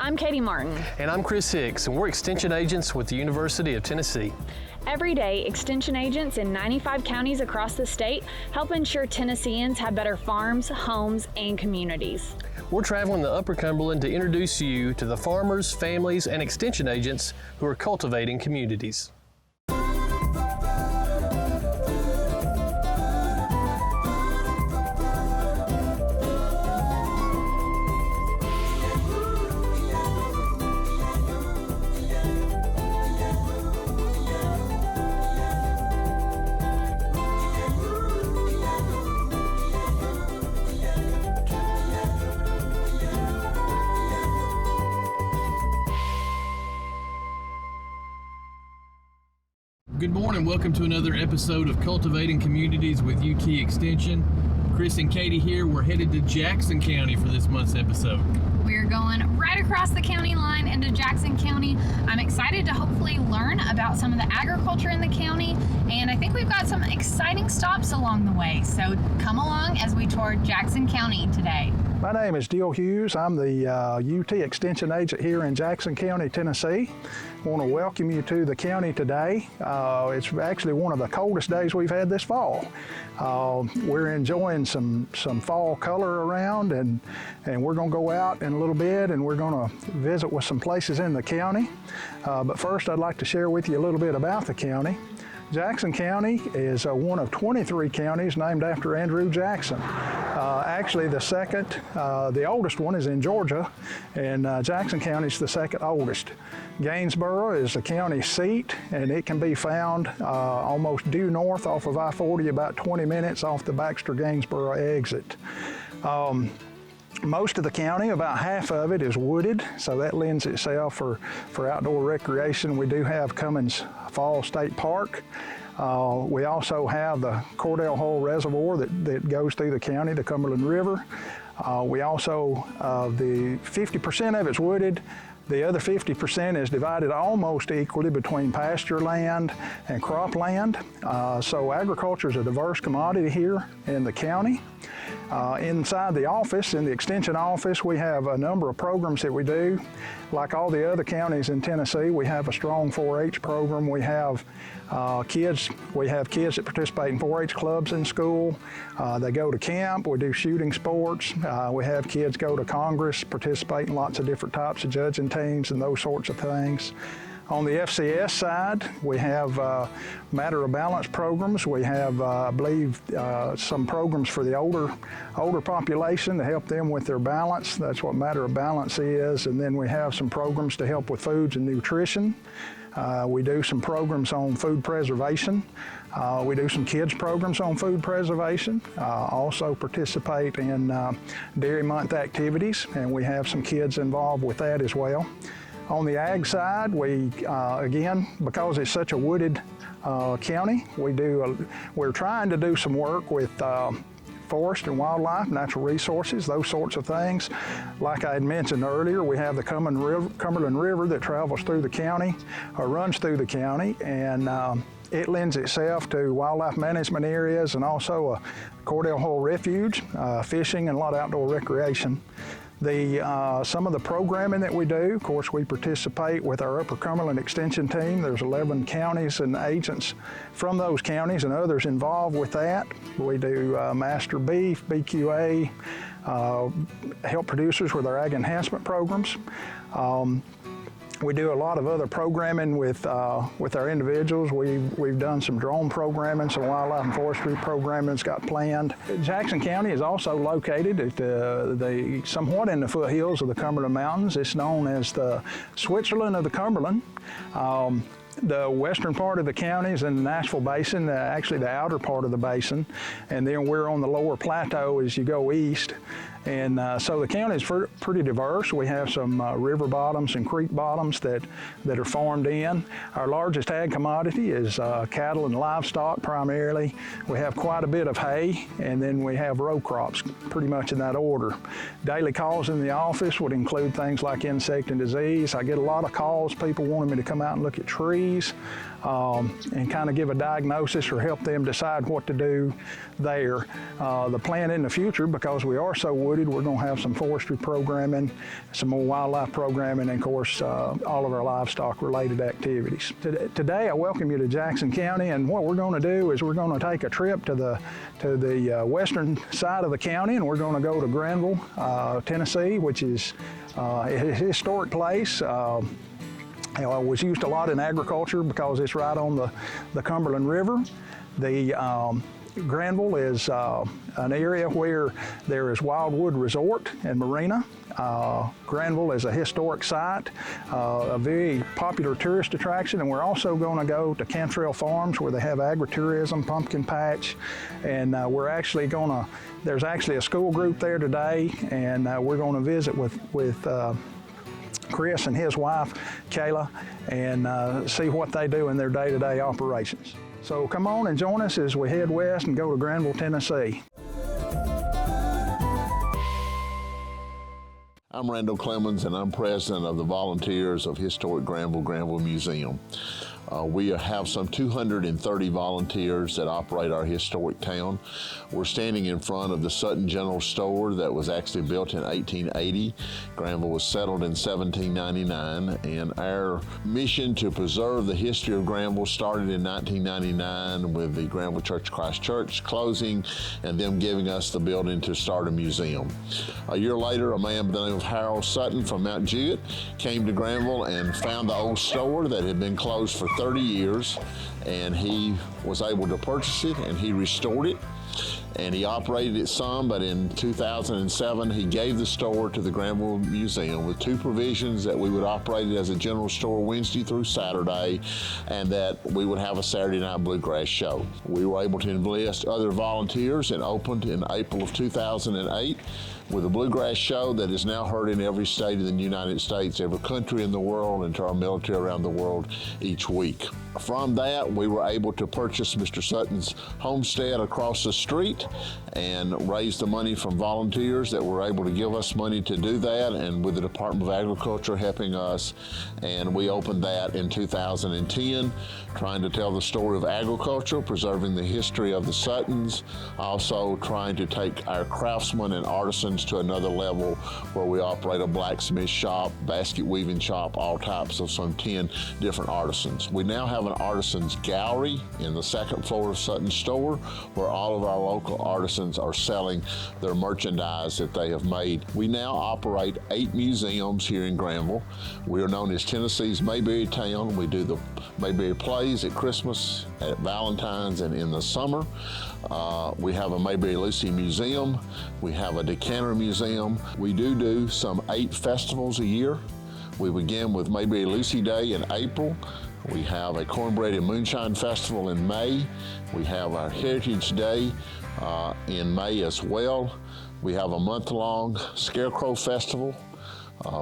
I'm Katie Martin. And I'm Chris Hicks, and we're Extension Agents with the University of Tennessee. Every day, Extension agents in 95 counties across the state help ensure Tennesseans have better farms, homes, and communities. We're traveling the Upper Cumberland to introduce you to the farmers, families, and Extension agents who are cultivating communities. Good morning. Welcome to another episode of Cultivating Communities with UT Extension. Chris and Katie here. We're headed to Jackson County for this month's episode. We're going right across the county line into Jackson County. I'm excited to hopefully learn about some of the agriculture in the county, and I think we've got some exciting stops along the way. So come along as we tour Jackson County today. My name is Dill Hughes. I'm the UT Extension Agent here in Jackson County, Tennessee. I want to welcome you to the county today. It's actually one of the coldest days we've had this fall. We're enjoying some fall color around, and we're going to go out in a little bit and we're going to visit with some places in the county. But first I'd like to share with you a little bit about the county. Jackson County is one of 23 counties named after Andrew Jackson. Actually, the oldest one is in Georgia, and Jackson County is the second oldest. Gainesboro is the county seat, and it can be found almost due north off of I-40, about 20 minutes off the Baxter-Gainesboro exit. Most of the county, about half of it, is wooded, so that lends itself for outdoor recreation. We do have Cummins Fall State Park. We also have the Cordell Hole Reservoir that goes through the county, the Cumberland River. We also, the 50% of it's wooded. The other 50% is divided almost equally between pasture land and cropland. So agriculture is a diverse commodity here in the county. Inside the office, in the Extension office, we have a number of programs that we do. Like all the other counties in Tennessee, we have a strong 4-H program. We have kids that participate in 4-H clubs in school. They go to camp. We do shooting sports. We have kids go to Congress, participate in lots of different types of judging teams and those sorts of things. On the FCS side, we have Matter of Balance programs. We have, I believe, some programs for the older population to help them with their balance. That's what Matter of Balance is. And then we have some programs to help with foods and nutrition. We do some programs on food preservation. We do some kids programs on food preservation. Also participate in Dairy Month activities, and we have some kids involved with that as well. On the ag side, we, again, because it's such a wooded county, we're trying to do some work with forest and wildlife, natural resources, those sorts of things. Like I had mentioned earlier, we have the Cumberland River that travels through the county, or runs through the county, and it lends itself to wildlife management areas and also a Cordell Hole refuge, fishing, and a lot of outdoor recreation. Some of the programming that we do, of course, we participate with our Upper Cumberland Extension team. There's 11 counties and agents from those counties and others involved with that. We do master beef, BQA, help producers with our ag enhancement programs. We do a lot of other programming with our individuals. We've done some drone programming, some wildlife and forestry programming that's got planned. Jackson County is also located at somewhat in the foothills of the Cumberland Mountains. It's known as the Switzerland of the Cumberland. The western part of the county is in the Nashville Basin, actually the outer part of the basin, and then we're on the lower plateau as you go east. And so the county is pretty diverse. We have some river bottoms and creek bottoms that are farmed in. Our largest ag commodity is cattle and livestock primarily. We have quite a bit of hay, and then we have row crops, pretty much in that order. Daily calls in the office would include things like insect and disease. I get a lot of calls, people wanting me to come out and look at trees and kind of give a diagnosis or help them decide what to do there. The plan in the future, because we are so wooded. We're going to have some forestry programming, some more wildlife programming, and of course, all of our livestock-related activities. Today, I welcome you to Jackson County, and what we're going to do is we're going to take a trip to the western side of the county, and we're going to go to Granville, Tennessee, which is a historic place. It was used a lot in agriculture because it's right on the Cumberland River. Granville is an area where there is Wildwood Resort and Marina. Granville is a historic site, a very popular tourist attraction, and we're also going to go to Cantrell Farms where they have agritourism, pumpkin patch, and there's actually a school group there today, and we're going to visit with Chris and his wife, Kayla, and see what they do in their day-to-day operations. So come on and join us as we head west and go to Granville, Tennessee. I'm Randall Clemens, and I'm president of the Volunteers of Historic Granville Museum. We have some 230 volunteers that operate our historic town. We're standing in front of the Sutton General Store that was actually built in 1880. Granville was settled in 1799, and our mission to preserve the history of Granville started in 1999 with the Granville Church of Christ Church closing and them giving us the building to start a museum. A year later, a man by the name of Harold Sutton from Mount Jewett came to Granville and found the old store that had been closed for 30 years, and he was able to purchase it, and he restored it, and he operated it some, but in 2007 he gave the store to the Granville Museum with two provisions: that we would operate it as a general store Wednesday through Saturday, and that we would have a Saturday night bluegrass show. We were able to enlist other volunteers and opened in April of 2008 with a bluegrass show that is now heard in every state in the United States, every country in the world, and to our military around the world each week. From that, we were able to purchase Mr. Sutton's homestead across the street and raise the money from volunteers that were able to give us money to do that, and with the Department of Agriculture helping us. And we opened that in 2010, trying to tell the story of agriculture, preserving the history of the Suttons, also trying to take our craftsmen and artisans to another level where we operate a blacksmith shop, basket weaving shop, all types of some 10 different artisans. We now have an artisans gallery in the second floor of Sutton's store where all of our local artisans are selling their merchandise that they have made. We now operate 8 museums here in Granville. We are known as Tennessee's Mayberry Town. We do the Mayberry plays at Christmas, at Valentine's, and in the summer. We have a Mayberry Lucy Museum. We have a Decanter Museum. We do some 8 festivals a year. We begin with Mayberry Lucy Day in April. We have a Cornbread and Moonshine Festival in May. We have our Heritage Day in May as well. We have a month-long Scarecrow Festival.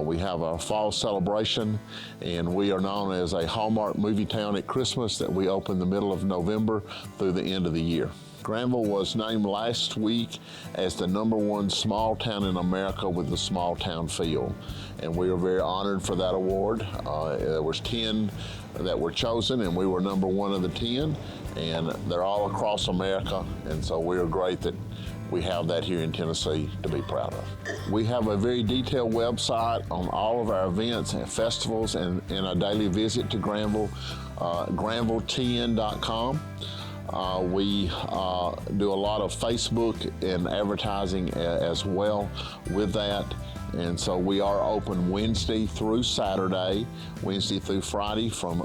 We have our fall celebration, and we are known as a Hallmark movie town at Christmas that we open the middle of November through the end of the year. Granville was named last week as the #1 small town in America with the small town feel, and we are very honored for that award. There was 10 that were chosen, and we were #1 of the 10, and they're all across America, and so we are great that we have that here in Tennessee to be proud of. We have a very detailed website on all of our events and festivals and a daily visit to Granville, granvilletn.com. We do a lot of Facebook and advertising as well with that. And so we are open Wednesday through Saturday, Wednesday through Friday from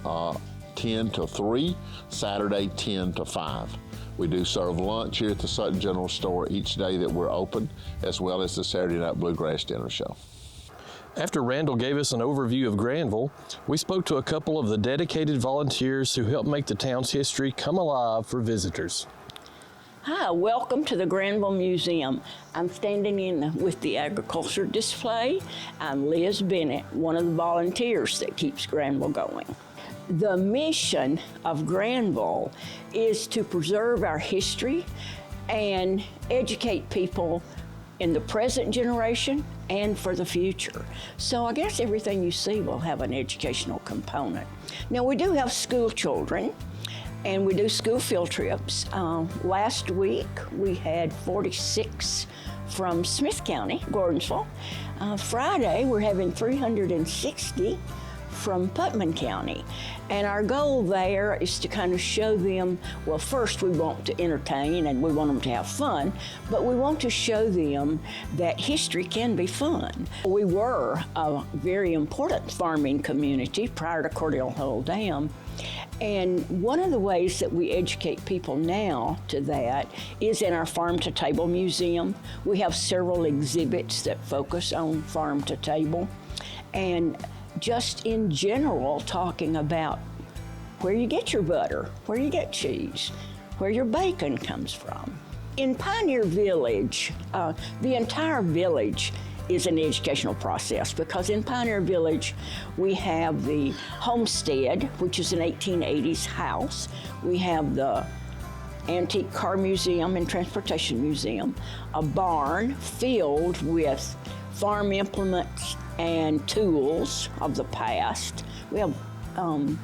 10 to 3, Saturday 10 to 5. We do serve lunch here at the Sutton General Store each day that we're open, as well as the Saturday Night Bluegrass Dinner Show. After Randall gave us an overview of Granville, we spoke to a couple of the dedicated volunteers who help make the town's history come alive for visitors. Hi, welcome to the Granville Museum. I'm standing in with the agriculture display. I'm Liz Bennett, one of the volunteers that keeps Granville going. The mission of Granville is to preserve our history and educate people in the present generation and for the future. So I guess everything you see will have an educational component. Now we do have school children, and we do school field trips. Last week we had 46 from Smith County, Gordonsville. Friday, we're having 360 from Putnam County. And our goal there is to kind of show them, well, first we want to entertain and we want them to have fun, but we want to show them that history can be fun. We were a very important farming community prior to Cordell Hull Dam. And one of the ways that we educate people now to that is in our Farm to Table Museum. We have several exhibits that focus on farm to table. And just in general, talking about where you get your butter, where you get cheese, where your bacon comes from. In Pioneer Village, the entire village is an educational process, because in Pioneer Village we have the homestead, which is an 1880s house. We have the Antique Car Museum and Transportation Museum, a barn filled with farm implements and tools of the past. We have an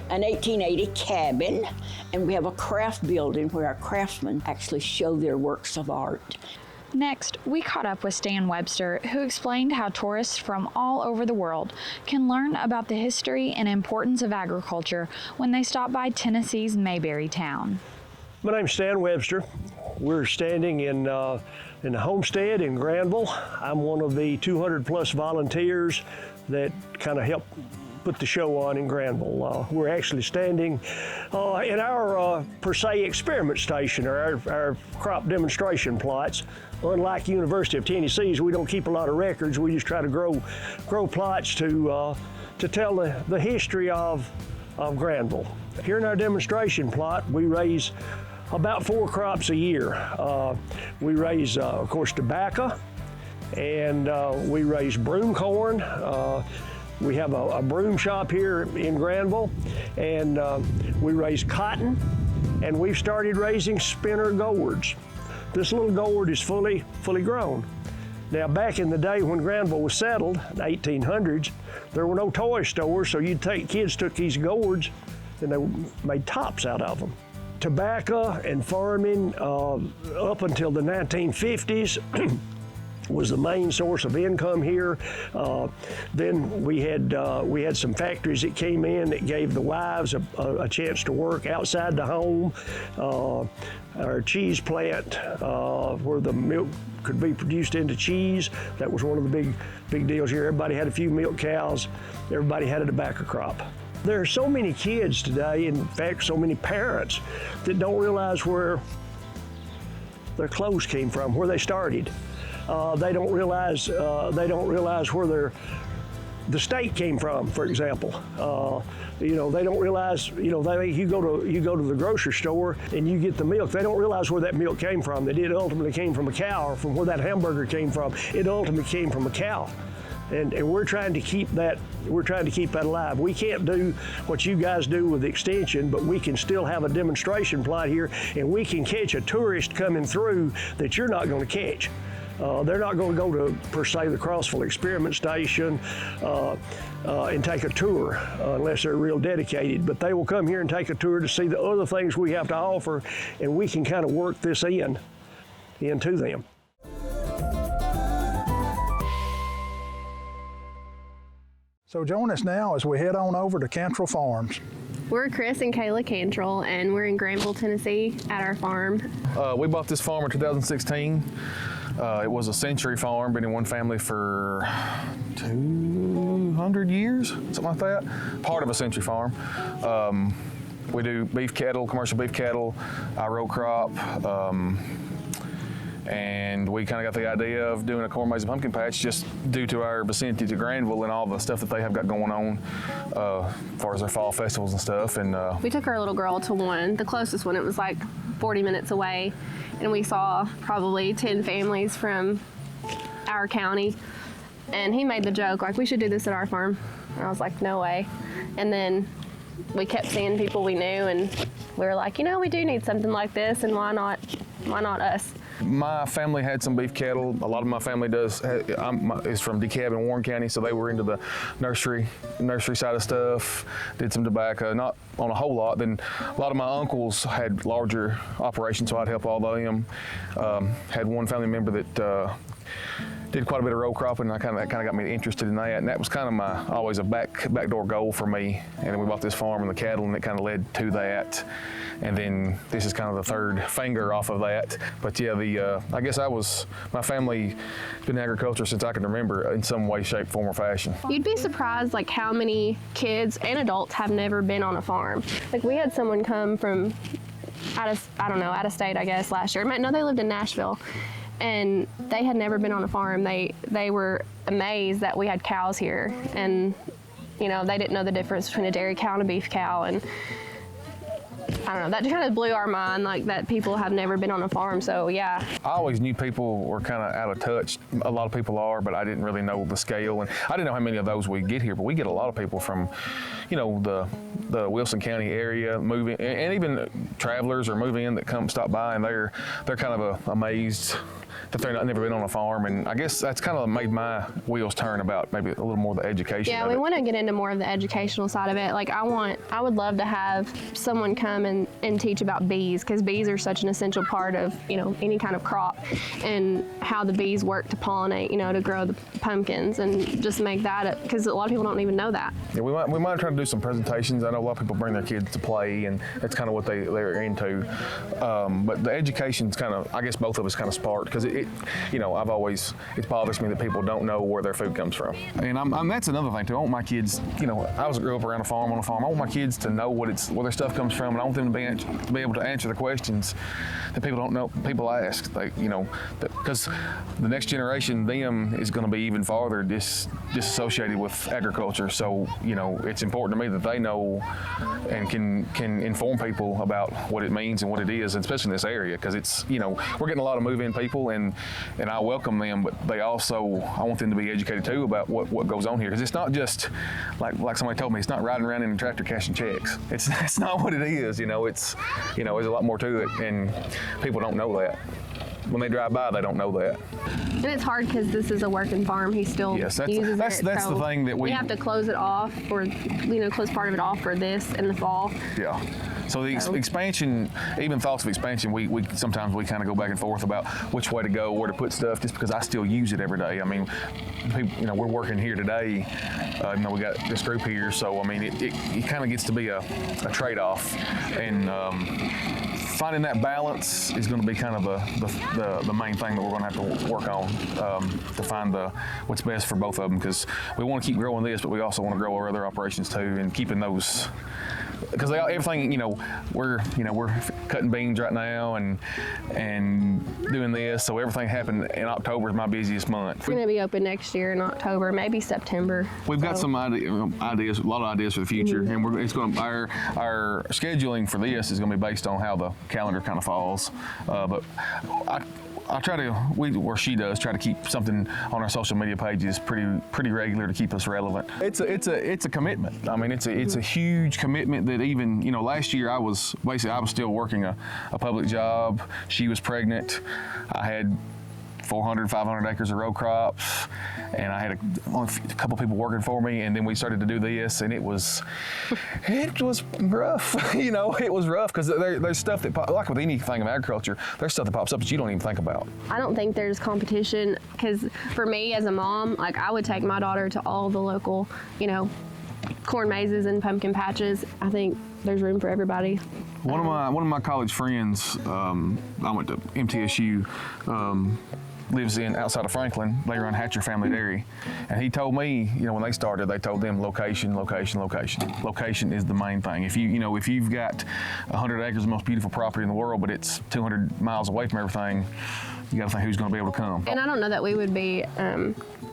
1880 cabin, and we have a craft building where our craftsmen actually show their works of art. Next, we caught up with Stan Webster, who explained how tourists from all over the world can learn about the history and importance of agriculture when they stop by Tennessee's Mayberry town. My name's Stan Webster. We're standing in the homestead in Granville. I'm one of the 200 plus volunteers that kind of help put the show on in Granville. We're actually standing in our per se experiment station, or our crop demonstration plots. Unlike University of Tennessee's, we don't keep a lot of records. We just try to grow plots to tell the history of Granville. Here in our demonstration plot, we raise about 4 crops a year. We raise, of course, tobacco, and we raise broom corn. We have a broom shop here in Granville, and we raise cotton, and we've started raising spinner gourds. This little gourd is fully grown. Now, back in the day when Granville was settled, in the 1800s, there were no toy stores, so kids took these gourds and they made tops out of them. Tobacco and farming up until the 1950s was the main source of income here. Then we had some factories that came in that gave the wives a chance to work outside the home. Our cheese plant, where the milk could be produced into cheese, that was one of the big deals here. Everybody had a few milk cows. Everybody had a tobacco crop. There are so many kids today, in fact, so many parents that don't realize where their clothes came from, where they started. They don't realize where the state came from, for example. They don't realize, you go to the grocery store and you get the milk. They don't realize where that milk came from. That it ultimately came from a cow, or from where that hamburger came from. It ultimately came from a cow. And we're trying to keep that alive. We can't do what you guys do with Extension, but we can still have a demonstration plot here, and we can catch a tourist coming through that you're not going to catch. They're not going to go to, per se, the Crossville Experiment Station and take a tour unless they're real dedicated. But they will come here and take a tour to see the other things we have to offer, and we can kind of work this into them. So join us now as we head on over to Cantrell Farms. We're Chris and Kayla Cantrell, and we're in Granville, Tennessee at our farm. We bought this farm in 2016. It was a century farm, been in one family for 200 years, something like that. Part of a century farm. We do beef cattle, commercial beef cattle, row crop, and we kind of got the idea of doing a corn, maize, and pumpkin patch just due to our vicinity to Granville and all the stuff that they have got going on as far as their fall festivals and stuff. And we took our little girl to the closest one. It was like 40 minutes away, and we saw probably 10 families from our county. And he made the joke, like, we should do this at our farm. And I was like, no way. And then we kept seeing people we knew, and we were like, we do need something like this, and why not us? My family had some beef cattle. A lot of my family is from DeKalb and Warren County, so they were into the nursery side of stuff, did some tobacco, not on a whole lot. Then a lot of my uncles had larger operations, so I'd help all of them. Had one family member that did quite a bit of row cropping, and that kind of got me interested in that, and that was kind of always a backdoor goal for me. And then we bought this farm and the cattle, and it kind of led to that. And then this is kind of the third finger off of that. But yeah, I guess my family been in agriculture since I can remember in some way, shape, form, or fashion. You'd be surprised like how many kids and adults have never been on a farm. Like we had someone come from out of state, I guess, last year. No, they lived in Nashville. And they had never been on a farm. They were amazed that we had cows here, and they didn't know the difference between a dairy cow and a beef cow. And I don't know, that kind of blew our mind, like that people have never been on a farm. So yeah. I always knew people were kind of out of touch. A lot of people are, but I didn't really know the scale, and I didn't know how many of those we get here. But we get a lot of people from, the Wilson County area moving, and even travelers are moving in that come stop by, and they're kind of amazed that they've never been on a farm. And I guess that's kind of made my wheels turn about maybe a little more of the education. Yeah, we want to get into more of the educational side of it. Like I would love to have someone come and teach about bees, because bees are such an essential part of, any kind of crop, and how the bees work to pollinate, to grow the pumpkins, and just make that, because a lot of people don't even know that. Yeah, we might try to do some presentations. I know a lot of people bring their kids to play, and that's kind of what they're into. But the education's kind of, I guess both of us kind of sparked, because it bothers me that people don't know where their food comes from. And that's another thing too. I want my kids, I grew up around a farm, on a farm. I want my kids to know where their stuff comes from, and I want them to be able to answer the questions that people don't know, people ask. Because the next generation, them, is going to be even farther disassociated with agriculture. So, it's important to me that they know and can inform people about what it means and what it is, especially in this area, because it's, we're getting a lot of move-in people, and I welcome them, but I want them to be educated too about what goes on here, because it's not just like somebody told me, it's not riding around in a tractor cashing checks. It's not what it is. It's there's a lot more to it, and people don't know that. When they drive by, they don't know that. And it's hard because this is a working farm. He still uses it. That's the thing that we have to close it off, or close part of it off for this in the fall. Yeah. So the expansion, even thoughts of expansion, we sometimes kind of go back and forth about which way to go, where to put stuff, just because I still use it every day. I mean, people, we're working here today. We got this group here, so I mean, it kind of gets to be a trade-off, and finding that balance is going to be kind of the main thing that we're going to have to work on to find what's best for both of them, because we want to keep growing this, but we also want to grow our other operations too, and keeping those. Because everything, we're cutting beans right now and doing this, so everything happened in October is my busiest month. We're going to be open next year in October, maybe September. We've got some ideas, a lot of ideas for the future, and our scheduling for this is going to be based on how the calendar kind of falls. But I try to, she does, try to keep something on our social media pages pretty regular to keep us relevant. It's a commitment. I mean, it's a huge commitment that even, last year I was still working a public job. She was pregnant. I had 400, 500 acres of row crops, and I had only a couple people working for me, and then we started to do this, and it was rough. It was rough, because there's stuff that, like with anything in agriculture, there's stuff that pops up that you don't even think about. I don't think there's competition, because for me as a mom, I would take my daughter to all the local, corn mazes and pumpkin patches. I think there's room for everybody. One of my college friends, I went to MTSU, lives outside of Franklin. They run Hatcher Family Dairy, and he told me, when they started, they told them location. Location is the main thing. If you've got 100 acres of the most beautiful property in the world, but it's 200 miles away from everything, you got to think who's going to be able to come. And I don't know that we would be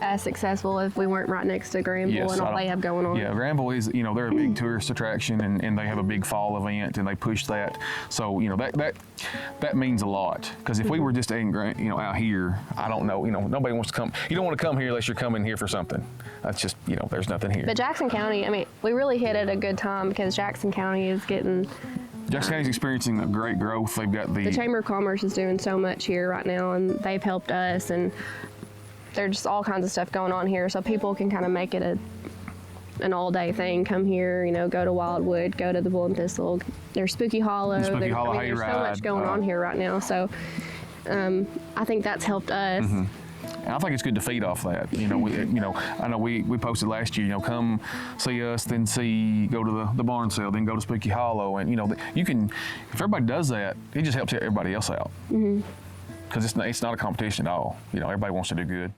as successful if we weren't right next to Granville and all they have going on. Yeah, Granville is, they're a big tourist attraction, and they have a big fall event, and they push that. So, that means a lot. Because if we were just out here, I don't know, nobody wants to come. You don't want to come here unless you're coming here for something. That's just, there's nothing here. But Jackson County, we really hit at a good time, because Jackson County is getting Jackson County's experiencing a great growth. They've got The Chamber of Commerce is doing so much here right now, and they've helped us, and there's just all kinds of stuff going on here, so people can kind of make it an all-day thing. Come here, go to Wildwood, go to the Bull and Thistle. There's Spooky Hollow. Spooky Hollow there's so much going on here right now, so I think that's helped us. Mm-hmm. And I think it's good to feed off that. I know we posted last year, come see us, then go to the barn sale, then go to Spooky Hollow. And, you can, if everybody does that, it just helps everybody else out. Because it's not a competition at all. Everybody wants to do good.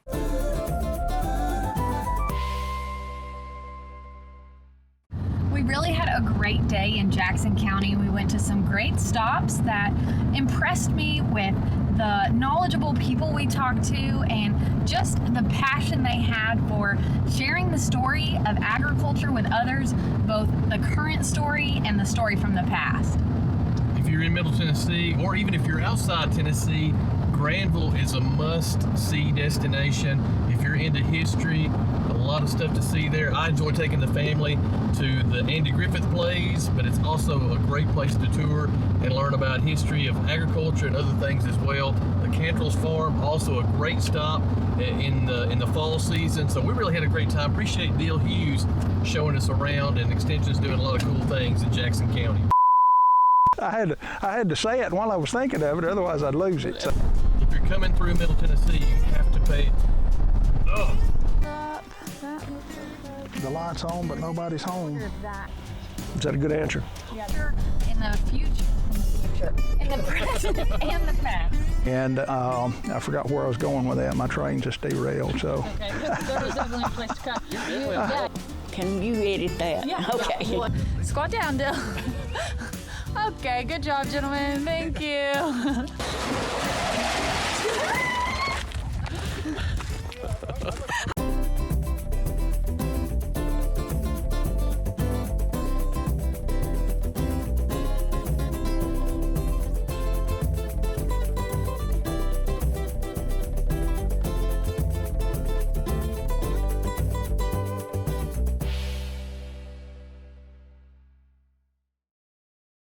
We really had a great day in Jackson County. We went to some great stops that impressed me with the knowledgeable people we talked to and just the passion they had for sharing the story of agriculture with others, both the current story and the story from the past. If you're in Middle Tennessee, or even if you're outside Tennessee, Granville is a must-see destination. If you're into history, a lot of stuff to see there. I enjoy taking the family to the Andy Griffith plays, but it's also a great place to tour and learn about history of agriculture and other things as well. The Cantrells farm, also a great stop in the fall season. So we really had a great time. Appreciate Neil Hughes showing us around, and Extension's doing a lot of cool things in Jackson County. I had to say it while I was thinking of it, otherwise I'd lose it. So. If you're coming through Middle Tennessee, you have to pay. Oh. The light's on, but nobody's home. Is that a good answer? In the future, in the present, and the past. And I forgot where I was going with that. My train just derailed, so. Okay, there was definitely a place to cut. Yeah. Can you edit that? Yeah. Okay. Squat down, Dill. Okay, good job, gentlemen. Thank you.